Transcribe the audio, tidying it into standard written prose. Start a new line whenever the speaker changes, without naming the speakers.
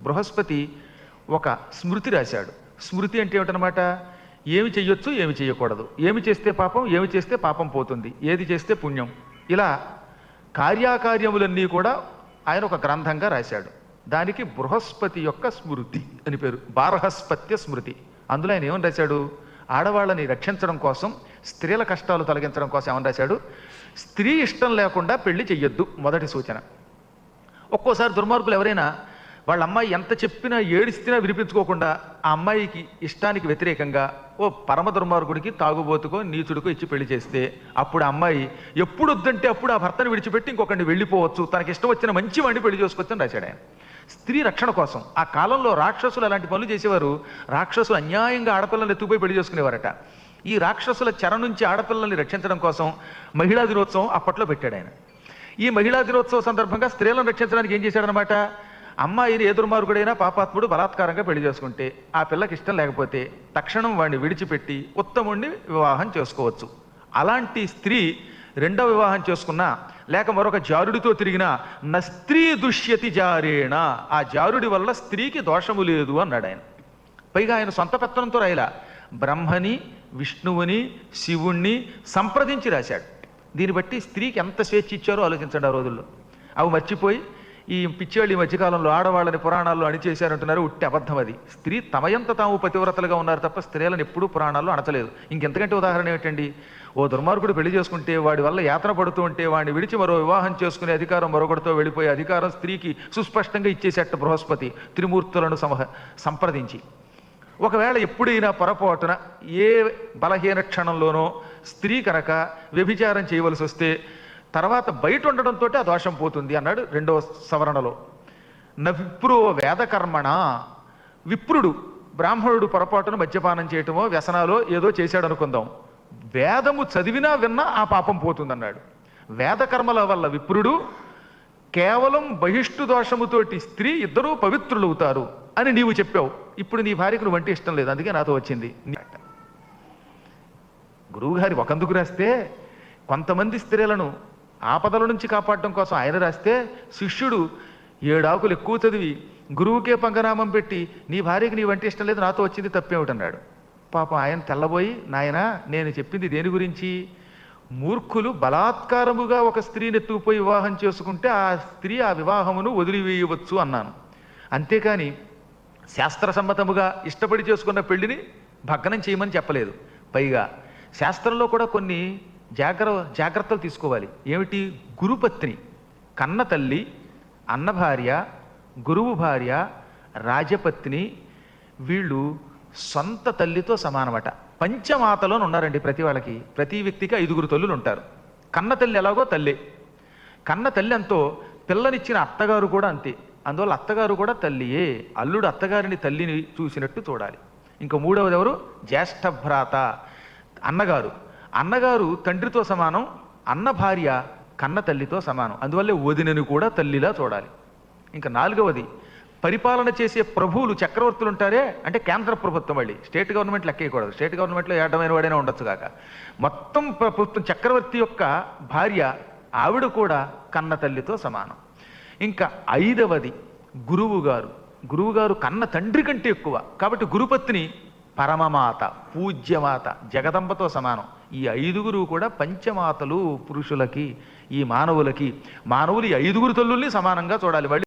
బృహస్పతి ఒక స్మృతి రాశాడు. స్మృతి అంటే ఏమిటనమాట? ఏమి చెయ్యొచ్చు, ఏమి చేయకూడదు, ఏమి చేస్తే పాపం, ఏమి చేస్తే పాపం పోతుంది, ఏది చేస్తే పుణ్యం, ఇలా కార్యాకార్యములన్నీ కూడా ఆయన ఒక గ్రంథంగా రాశాడు. దానికి బృహస్పతి యొక్క స్మృతి అని పేరు, బార్హస్పత్య స్మృతి. అందులో ఆయన ఏమని రాశాడు? ఆడవాళ్ళని రక్షించడం కోసం, స్త్రీల కష్టాలు తొలగించడం కోసం ఏమని రాశాడు? స్త్రీ ఇష్టం లేకుండా పెళ్లి చెయ్యొద్దు, మొదటి సూచన. ఒక్కోసారి దుర్మార్గులు ఎవరైనా వాళ్ళ అమ్మాయి ఎంత చెప్పినా ఏడిస్తున్నా వినిపించుకోకుండా ఆ అమ్మాయికి ఇష్టానికి వ్యతిరేకంగా ఓ పరమ దుర్మార్గుడికి, తాగుబోతుకో, నీచుడికో ఇచ్చి పెళ్లి చేస్తే అప్పుడు ఆ అమ్మాయి ఎప్పుడు వద్దంటే అప్పుడు ఆ భర్తను విడిచిపెట్టి ఇంకొకరిని వెళ్ళిపోవచ్చు, తనకి ఇష్టం వచ్చిన మంచి వాడిని పెళ్లి చేసుకోవచ్చని రాశాడు ఆయన. స్త్రీ రక్షణ కోసం. ఆ కాలంలో రాక్షసులు అలాంటి పనులు చేసేవారు. రాక్షసులు అన్యాయంగా ఆడపిల్లల్ని ఎత్తుకుపోయి పెళ్లి చేసుకునేవారట. ఈ రాక్షసుల చెర నుంచి ఆడపిల్లల్ని రక్షించడం కోసం మహిళా దినోత్సవం అప్పట్లో పెట్టాడు ఆయన. ఈ మహిళా దినోత్సవం సందర్భంగా స్త్రీలను రక్షించడానికి ఏం చేశాడనమాట? అమ్మాయిని ఏ దుర్మార్గుడైనా పాపాత్ముడు బలాత్కారంగా పెళ్లి చేసుకుంటే ఆ పిల్లకి ఇష్టం లేకపోతే తక్షణం వాడిని విడిచిపెట్టి ఉత్తముణ్ణి వివాహం చేసుకోవచ్చు. అలాంటి స్త్రీ రెండవ వివాహం చేసుకున్నా లేక మరొక జారుడితో తిరిగినా నస్త్రీ దుష్యతి జారేణ, ఆ జారుడి వల్ల స్త్రీకి దోషము లేదు అన్నాడు ఆయన. పైగా ఆయన సొంత పెత్తనంతో రాయలా, బ్రహ్మని, విష్ణువుని, శివుణ్ణి సంప్రదించి రాశాడు. దీన్ని బట్టి స్త్రీకి ఎంత స్వేచ్ఛ ఇచ్చారో ఆలోచించండి ఆ రోజుల్లో. అవి మర్చిపోయి ఈ పిచ్చివాళ్ళు ఈ మధ్యకాలంలో ఆడవాళ్ళని పురాణాల్లో అణిచేశారంటున్నారు. ఉట్టి అబద్ధం అది. స్త్రీ తమయంత తాము పతివ్రతలుగా ఉన్నారు తప్ప స్త్రీలను ఎప్పుడూ పురాణాల్లో అణచలేదు. ఇంకెంతకంటే ఉదాహరణ ఏమిటండి? ఓ దుర్మార్గుడు పెళ్లి చేసుకుంటే వాడి వల్ల యాతన పడుతూ ఉంటే వాడిని విడిచి మరో వివాహం చేసుకునే అధికారం మరొకటితో వెళ్ళిపోయే అధికారం స్త్రీకి సుస్పష్టంగా ఇచ్చేసేట బృహస్పతి త్రిమూర్తులను సంప్రదించి. ఒకవేళ ఎప్పుడైనా పొరపాటున ఏ బలహీన క్షణంలోనో స్త్రీ కనుక వ్యభిచారం చేయవలసి వస్తే తర్వాత బయట ఉండడంతో ఆ దోషం పోతుంది అన్నాడు రెండవ సవరణలో. విప్రో వేదకర్మణ, విప్రుడు బ్రాహ్మణుడు పొరపాటున మద్యపానం చేయటమో వ్యసనాలో ఏదో చేశాడు అనుకుందాం, వేదము చదివినా విన్నా ఆ పాపం పోతుందన్నాడు. వేదకర్మల వల్ల విప్రుడు కేవలం బహిష్టు దోషముతోటి స్త్రీ ఇద్దరూ పవిత్రులవుతారు అని నీవు చెప్పావు. ఇప్పుడు నీ భార్యకు నువ్వంటే ఇష్టం లేదు, అందుకే నాతో వచ్చింది. గురువుగారి ఒకందుకు రాస్తే కొంతమంది స్త్రీలను ఆపదల నుంచి కాపాడటం కోసం ఆయన రాస్తే, శిష్యుడు 7 ఆకులు ఎక్కువ చదివి గురువుకే పంగనామం పెట్టి నీ భార్యకి నీ వంటి ఇష్టం లేదు, నాతో వచ్చింది తప్పేమిటన్నాడు. పాపం ఆయన తెల్లబోయి, నాయనా నేను చెప్పింది దేని గురించి? మూర్ఖులు బలాత్కారముగా ఒక స్త్రీని ఎత్తుకుపోయి వివాహం చేసుకుంటే ఆ స్త్రీ ఆ వివాహమును వదిలివేయవచ్చు అన్నాను. అంతేకాని శాస్త్రసమ్మతముగా ఇష్టపడి చేసుకున్న పెళ్లిని భగ్నం చేయమని చెప్పలేదు. పైగా శాస్త్రంలో కూడా కొన్ని జాగ్రత్తలు తీసుకోవాలి. ఏమిటి? గురుపత్ని, కన్న తల్లి, అన్న భార్య, గురువు భార్య, రాజపత్ని, వీళ్ళు సొంత తల్లితో సమానమట. పంచమాతలోని ఉన్నారండి ప్రతి వాళ్ళకి. ప్రతి వ్యక్తికి 5 తల్లులు ఉంటారు. కన్న తల్లి ఎలాగో తల్లే. కన్న తల్లి అంతో పిల్లనిచ్చిన అత్తగారు కూడా అంతే. అందువల్ల అత్తగారు కూడా తల్లియే. అల్లుడు అత్తగారిని తల్లిని చూసినట్టు చూడాలి. ఇంకా మూడవది ఎవరు? జ్యేష్ఠ భ్రాత, అన్నగారు. అన్నగారు తండ్రితో సమానం, అన్న భార్య కన్న తల్లితో సమానం. అందువల్లే వదినని కూడా తల్లిలా చూడాలి. ఇంకా 4వది పరిపాలన చేసే ప్రభువులు, చక్రవర్తులు ఉంటారే, అంటే కేంద్ర ప్రభుత్వం. మళ్ళీ స్టేట్ గవర్నమెంట్ లెక్కేయకూడదు. స్టేట్ గవర్నమెంట్లో ఏడమైన వాడైనా ఉండొచ్చు కాక, మొత్తం ప్రభుత్వం చక్రవర్తి యొక్క భార్య, ఆవిడ కూడా కన్న తల్లితో సమానం. ఇంకా 5వది గురువుగారు. గురువుగారు కన్న తండ్రి కంటే ఎక్కువ. కాబట్టి గురుపత్ని పరమమాత, పూజ్యమాత, జగదంబతో సమానం. ఈ 5 కూడా పంచమాతలు పురుషులకి, ఈ మానవులకి. మానవులు ఈ 5 తల్లుల్ని సమానంగా చూడాలి.